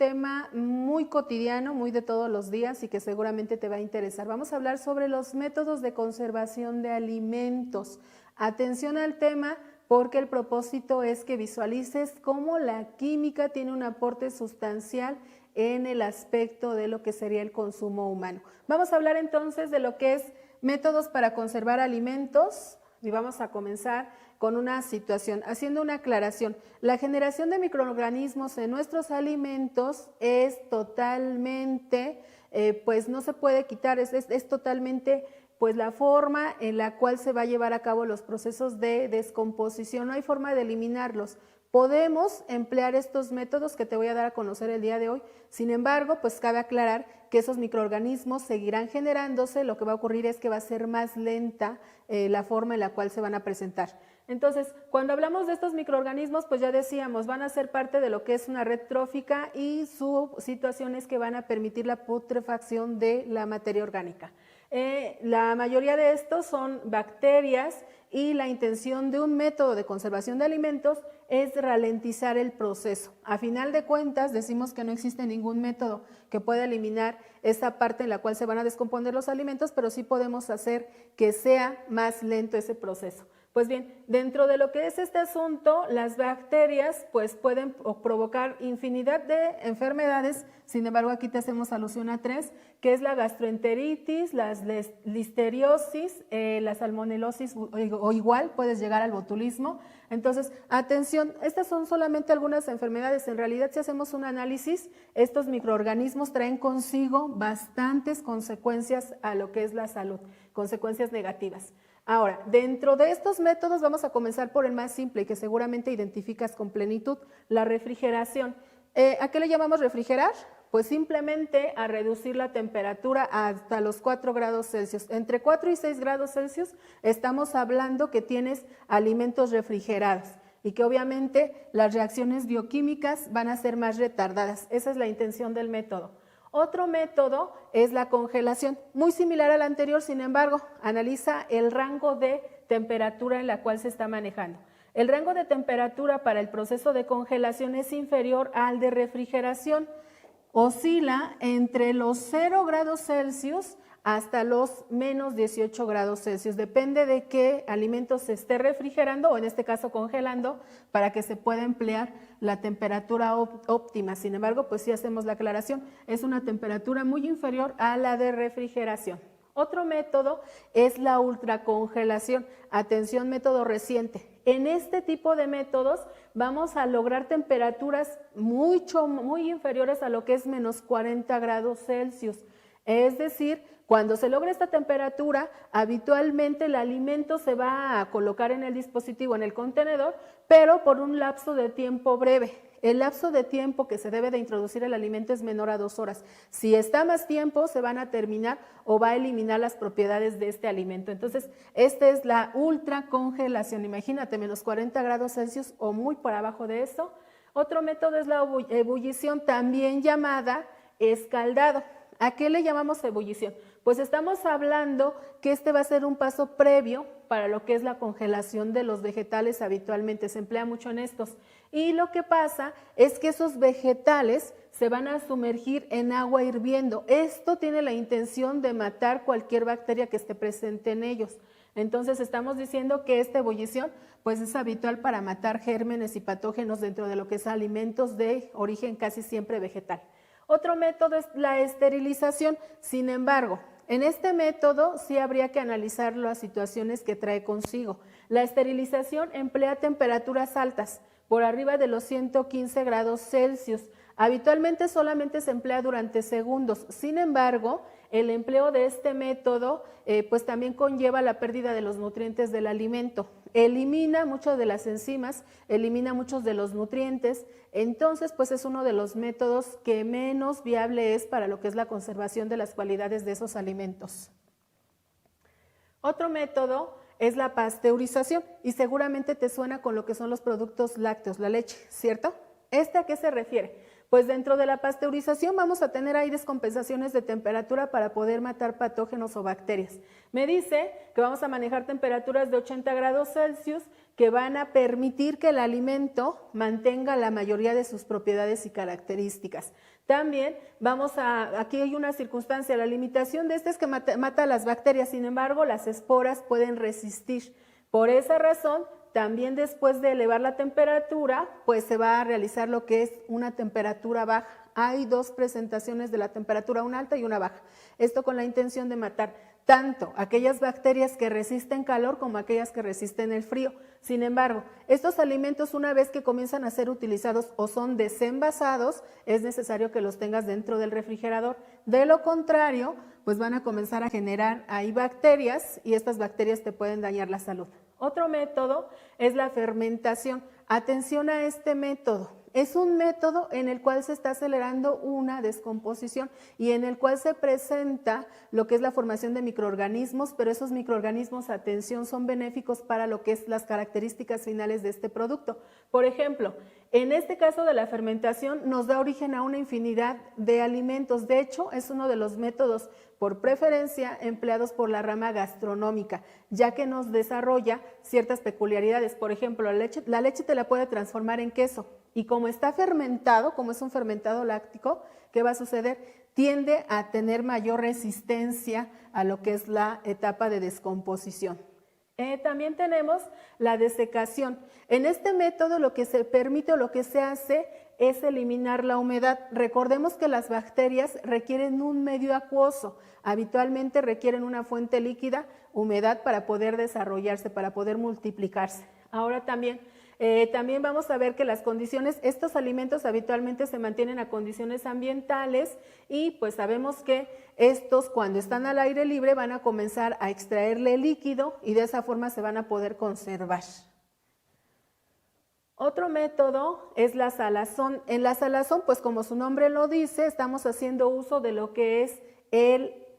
tema muy cotidiano, muy de todos los días y que seguramente te va a interesar. Vamos a hablar sobre los métodos de conservación de alimentos. Atención al tema porque el propósito es que visualices cómo la química tiene un aporte sustancial en el aspecto de lo que sería el consumo humano. Vamos a hablar entonces de lo que es métodos para conservar alimentos y vamos a comenzar con una situación, haciendo una aclaración. La generación de microorganismos en nuestros alimentos es totalmente, pues no se puede quitar, es totalmente pues la forma en la cual se va a llevar a cabo los procesos de descomposición, no hay forma de eliminarlos. Podemos emplear estos métodos que te voy a dar a conocer el día de hoy, sin embargo, pues cabe aclarar que esos microorganismos seguirán generándose, lo que va a ocurrir es que va a ser más lenta la forma en la cual se van a presentar. Entonces, cuando hablamos de estos microorganismos, pues ya decíamos, van a ser parte de lo que es una red trófica y su situación es que van a permitir la putrefacción de la materia orgánica. La mayoría de estos son bacterias y la intención de un método de conservación de alimentos es ralentizar el proceso. A final de cuentas, decimos que no existe ningún método que pueda eliminar esa parte en la cual se van a descomponer los alimentos, pero sí podemos hacer que sea más lento ese proceso. Pues bien, dentro de lo que es este asunto, las bacterias pues pueden provocar infinidad de enfermedades, sin embargo aquí te hacemos alusión a tres, que es la gastroenteritis, la listeriosis, la salmonelosis o igual puedes llegar al botulismo. Entonces, atención, estas son solamente algunas enfermedades, en realidad si hacemos un análisis, estos microorganismos traen consigo bastantes consecuencias a lo que es la salud, consecuencias negativas. Ahora, dentro de estos métodos vamos a comenzar por el más simple y que seguramente identificas con plenitud, la refrigeración. ¿A qué le llamamos refrigerar? Pues simplemente a reducir la temperatura hasta los 4 grados Celsius. Entre 4 y 6 grados Celsius estamos hablando que tienes alimentos refrigerados y que obviamente las reacciones bioquímicas van a ser más retardadas. Esa es la intención del método. Otro método es la congelación, muy similar al anterior, sin embargo, analiza el rango de temperatura en la cual se está manejando. El rango de temperatura para el proceso de congelación es inferior al de refrigeración. Oscila entre los 0 grados Celsius hasta los menos 18 grados Celsius. Depende de qué alimento se esté refrigerando o en este caso congelando para que se pueda emplear la temperatura óptima. Sin embargo, pues sí hacemos la aclaración, es una temperatura muy inferior a la de refrigeración. Otro método es la ultracongelación. Atención, método reciente. En este tipo de métodos vamos a lograr temperaturas muy inferiores a lo que es menos 40 grados Celsius. Es decir, cuando se logra esta temperatura, habitualmente el alimento se va a colocar en el dispositivo, en el contenedor, pero por un lapso de tiempo breve. El lapso de tiempo que se debe de introducir el alimento es menor a 2 horas. Si está más tiempo, se van a terminar o va a eliminar las propiedades de este alimento. Entonces, esta es la ultracongelación. Imagínate, menos 40 grados Celsius o muy por abajo de eso. Otro método es la ebullición, también llamada escaldado. ¿A qué le llamamos ebullición? Pues estamos hablando que este va a ser un paso previo para lo que es la congelación de los vegetales habitualmente, se emplea mucho en estos. Y lo que pasa es que esos vegetales se van a sumergir en agua hirviendo. Esto tiene la intención de matar cualquier bacteria que esté presente en ellos. Entonces estamos diciendo que esta ebullición pues es habitual para matar gérmenes y patógenos dentro de lo que es alimentos de origen casi siempre vegetal. Otro método es la esterilización. Sin embargo, en este método sí habría que analizar las situaciones que trae consigo. La esterilización emplea temperaturas altas, por arriba de los 115 grados Celsius. Habitualmente solamente se emplea durante segundos. Sin embargo, el empleo de este método pues también conlleva la pérdida de los nutrientes del alimento. Elimina muchas de las enzimas, elimina muchos de los nutrientes. Entonces, pues es uno de los métodos que menos viable es para lo que es la conservación de las cualidades de esos alimentos. Otro método es la pasteurización y seguramente te suena con lo que son los productos lácteos, la leche, ¿cierto? ¿Este a qué se refiere? Pues dentro de la pasteurización vamos a tener ahí descompensaciones de temperatura para poder matar patógenos o bacterias. Me dice que vamos a manejar temperaturas de 80 grados Celsius que van a permitir que el alimento mantenga la mayoría de sus propiedades y características. También aquí hay una circunstancia, la limitación de es que mata a las bacterias, sin embargo las esporas pueden resistir. Por esa razón, también después de elevar la temperatura, pues se va a realizar lo que es una temperatura baja. Hay dos presentaciones de la temperatura, una alta y una baja. Esto con la intención de matar tanto aquellas bacterias que resisten calor como aquellas que resisten el frío. Sin embargo, estos alimentos una vez que comienzan a ser utilizados o son desenvasados, es necesario que los tengas dentro del refrigerador. De lo contrario, pues van a comenzar a generar ahí bacterias y estas bacterias te pueden dañar la salud. Otro método es la fermentación. Atención a este método. Es un método en el cual se está acelerando una descomposición y en el cual se presenta lo que es la formación de microorganismos, pero esos microorganismos, atención, son benéficos para lo que es las características finales de este producto. Por ejemplo, en este caso de la fermentación nos da origen a una infinidad de alimentos. De hecho, es uno de los métodos por preferencia empleados por la rama gastronómica, ya que nos desarrolla ciertas peculiaridades. Por ejemplo, la leche te la puede transformar en queso y como está fermentado, como es un fermentado láctico, ¿qué va a suceder? Tiende a tener mayor resistencia a lo que es la etapa de descomposición. También tenemos la desecación. En este método lo que se permite o lo que se hace es eliminar la humedad. Recordemos que las bacterias requieren un medio acuoso, habitualmente requieren una fuente líquida, humedad, para poder desarrollarse, para poder multiplicarse. Ahora también vamos a ver que las condiciones, estos alimentos habitualmente se mantienen a condiciones ambientales y pues sabemos que estos cuando están al aire libre van a comenzar a extraerle líquido y de esa forma se van a poder conservar. Otro método es la salazón. En la salazón, pues como su nombre lo dice, estamos haciendo uso de lo que es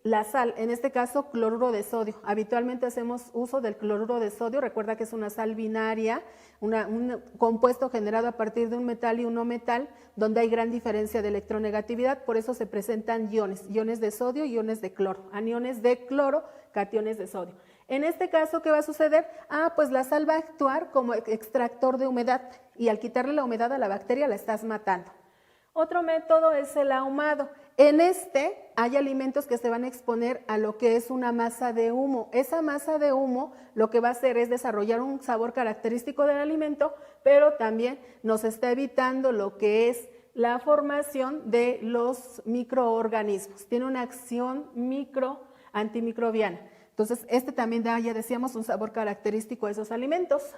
la sal, en este caso cloruro de sodio. Habitualmente hacemos uso del cloruro de sodio, recuerda que es una sal binaria, un compuesto generado a partir de un metal y un no metal, donde hay gran diferencia de electronegatividad, por eso se presentan iones de sodio y iones de cloro, aniones de cloro, cationes de sodio. En este caso, ¿qué va a suceder? Pues la sal va a actuar como extractor de humedad y al quitarle la humedad a la bacteria la estás matando. Otro método es el ahumado. En este hay alimentos que se van a exponer a lo que es una masa de humo. Esa masa de humo lo que va a hacer es desarrollar un sabor característico del alimento, pero también nos está evitando lo que es la formación de los microorganismos. Tiene una acción antimicrobiana. Entonces, este también da, ya decíamos, un sabor característico a esos alimentos.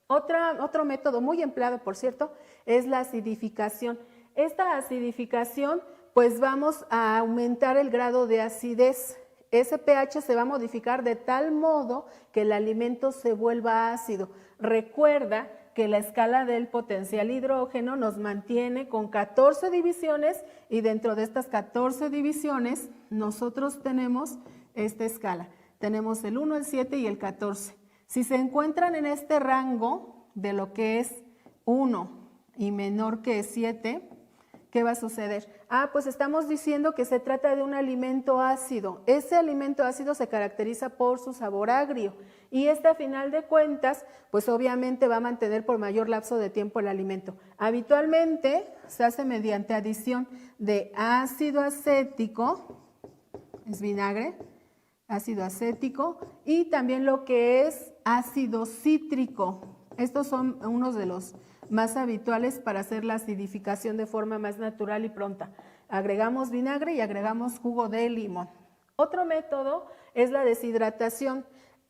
Otro método muy empleado, por cierto, es la acidificación. Esta acidificación, pues vamos a aumentar el grado de acidez. Ese pH se va a modificar de tal modo que el alimento se vuelva ácido. Recuerda que la escala del potencial hidrógeno nos mantiene con 14 divisiones y dentro de estas 14 divisiones nosotros tenemos esta escala. Tenemos el 1, el 7 y el 14. Si se encuentran en este rango de lo que es 1 y menor que 7, ¿qué va a suceder? Pues estamos diciendo que se trata de un alimento ácido. Ese alimento ácido se caracteriza por su sabor agrio y a final de cuentas, pues obviamente va a mantener por mayor lapso de tiempo el alimento. Habitualmente se hace mediante adición de ácido acético, es vinagre, ácido acético y también lo que es ácido cítrico. Estos son unos de los más habituales para hacer la acidificación de forma más natural y pronta. Agregamos vinagre y agregamos jugo de limón. Otro método es la deshidratación.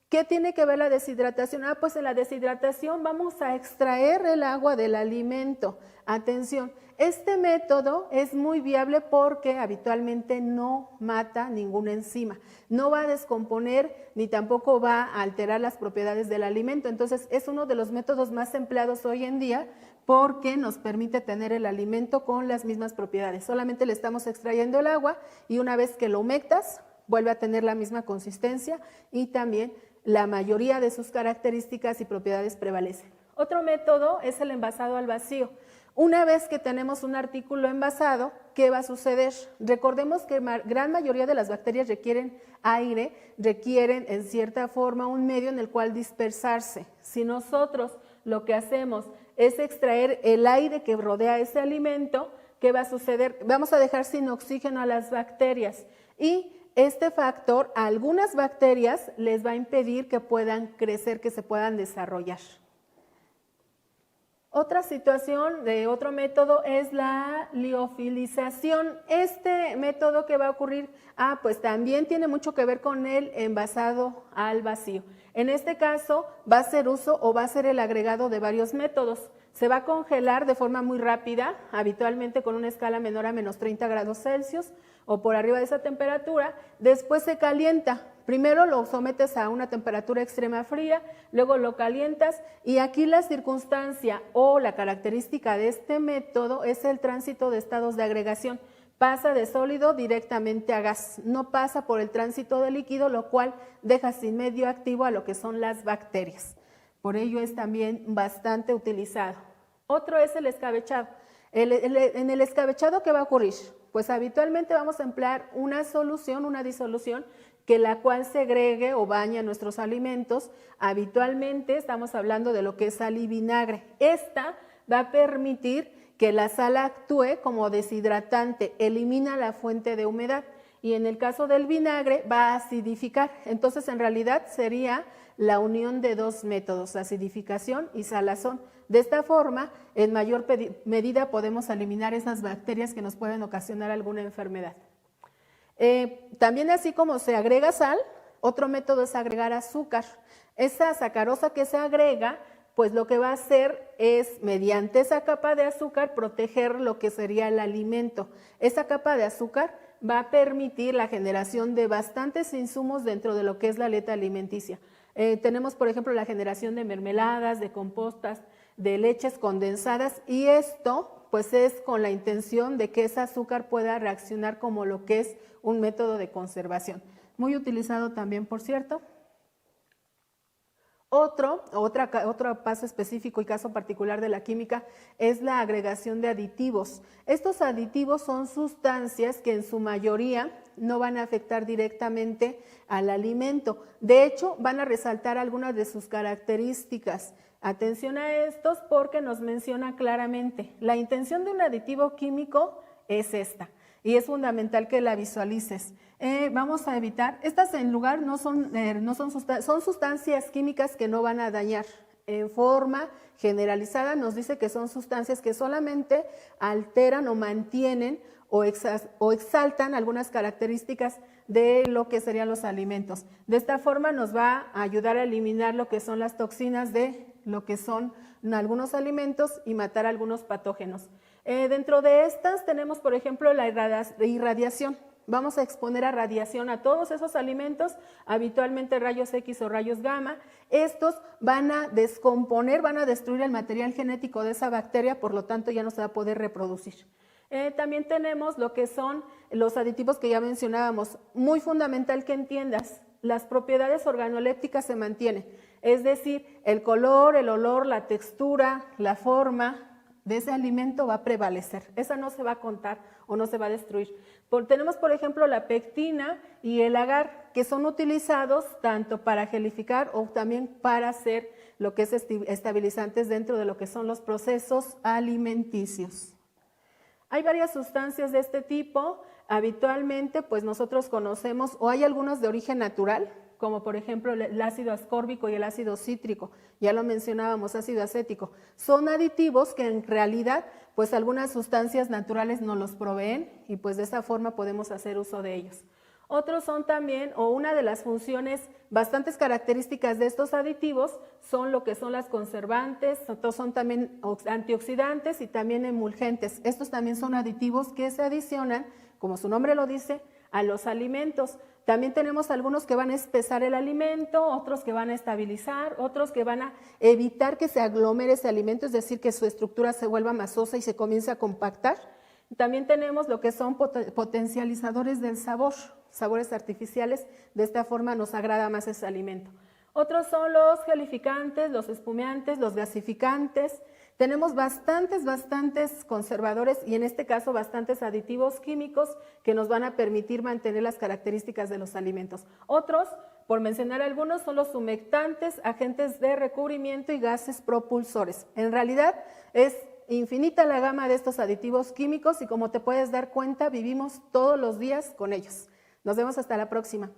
¿Qué tiene que ver la deshidratación? Pues en la deshidratación vamos a extraer el agua del alimento. Atención, este método es muy viable porque habitualmente no mata ninguna enzima, no va a descomponer ni tampoco va a alterar las propiedades del alimento. Entonces es uno de los métodos más empleados hoy en día porque nos permite tener el alimento con las mismas propiedades. Solamente le estamos extrayendo el agua y una vez que lo humectas, vuelve a tener la misma consistencia y también la mayoría de sus características y propiedades prevalecen. Otro método es el envasado al vacío. Una vez que tenemos un artículo envasado, ¿qué va a suceder? Recordemos que gran mayoría de las bacterias requieren aire, requieren en cierta forma un medio en el cual dispersarse. Si nosotros lo que hacemos es extraer el aire que rodea ese alimento, ¿qué va a suceder? Vamos a dejar sin oxígeno a las bacterias y este factor a algunas bacterias les va a impedir que puedan crecer, que se puedan desarrollar. Otra situación de otro método es la liofilización. Este método que va a ocurrir, pues también tiene mucho que ver con el envasado al vacío. En este caso va a ser uso o va a ser el agregado de varios métodos. Se va a congelar de forma muy rápida, habitualmente con una escala menor a menos 30 grados Celsius o por arriba de esa temperatura. Después se calienta. Primero lo sometes a una temperatura extrema fría, luego lo calientas y aquí la circunstancia o la característica de este método es el tránsito de estados de agregación. Pasa de sólido directamente a gas, no pasa por el tránsito de líquido, lo cual deja sin medio activo a lo que son las bacterias. Por ello es también bastante utilizado. Otro es el escabechado. En el escabechado, ¿qué va a ocurrir? Pues habitualmente vamos a emplear una solución, una disolución, que la cual segregue o baña nuestros alimentos. Habitualmente estamos hablando de lo que es sal y vinagre. Esta va a permitir que la sal actúe como deshidratante, elimina la fuente de humedad y en el caso del vinagre va a acidificar. Entonces en realidad sería la unión de dos métodos, acidificación y salazón. De esta forma, en mayor medida podemos eliminar esas bacterias que nos pueden ocasionar alguna enfermedad. También así como se agrega sal, otro método es agregar azúcar. Esa sacarosa que se agrega, pues lo que va a hacer es, mediante esa capa de azúcar, proteger lo que sería el alimento. Esa capa de azúcar va a permitir la generación de bastantes insumos dentro de lo que es la aleta alimenticia. Tenemos, por ejemplo, la generación de mermeladas, de compostas, de leches condensadas y esto pues es con la intención de que ese azúcar pueda reaccionar como lo que es un método de conservación. Muy utilizado también, por cierto. Otro paso específico y caso particular de la química es la agregación de aditivos. Estos aditivos son sustancias que en su mayoría no van a afectar directamente al alimento. De hecho, van a resaltar algunas de sus características. Atención a estos porque nos menciona claramente. La intención de un aditivo químico es esta y es fundamental que la visualices. Vamos a evitar, estas en lugar son sustancias químicas que no van a dañar. En forma generalizada nos dice que son sustancias que solamente alteran o mantienen o exaltan algunas características de lo que serían los alimentos. De esta forma nos va a ayudar a eliminar lo que son las toxinas de lo que son algunos alimentos y matar algunos patógenos. Dentro de estas tenemos, por ejemplo, la irradiación. Vamos a exponer a radiación a todos esos alimentos, habitualmente rayos X o rayos gamma. Estos van a descomponer, van a destruir el material genético de esa bacteria, por lo tanto ya no se va a poder reproducir. También tenemos lo que son los aditivos que ya mencionábamos. Muy fundamental que entiendas, las propiedades organolépticas se mantienen, es decir, el color, el olor, la textura, la forma de ese alimento va a prevalecer. Esa no se va a contar o no se va a destruir. Tenemos, por ejemplo, la pectina y el agar, que son utilizados tanto para gelificar o también para hacer lo que es estabilizantes dentro de lo que son los procesos alimenticios. Hay varias sustancias de este tipo, habitualmente pues nosotros conocemos o hay algunos de origen natural, como por ejemplo el ácido ascórbico y el ácido cítrico, ya lo mencionábamos, ácido acético. Son aditivos que en realidad pues algunas sustancias naturales nos los proveen y pues de esa forma podemos hacer uso de ellos. Otros son también, o una de las funciones bastantes características de estos aditivos son lo que son las conservantes, otros son también antioxidantes y también emulgentes. Estos también son aditivos que se adicionan, como su nombre lo dice, a los alimentos. También tenemos algunos que van a espesar el alimento, otros que van a estabilizar, otros que van a evitar que se aglomere ese alimento, es decir, que su estructura se vuelva masosa y se comience a compactar. También tenemos lo que son potencializadores del sabor, sabores artificiales, de esta forma nos agrada más ese alimento. Otros son los gelificantes, los espumeantes, los gasificantes, Tenemos bastantes conservadores y en este caso bastantes aditivos químicos que nos van a permitir mantener las características de los alimentos. Otros, por mencionar algunos, son los humectantes, agentes de recubrimiento y gases propulsores. En realidad es infinita la gama de estos aditivos químicos y como te puedes dar cuenta, vivimos todos los días con ellos. Nos vemos hasta la próxima.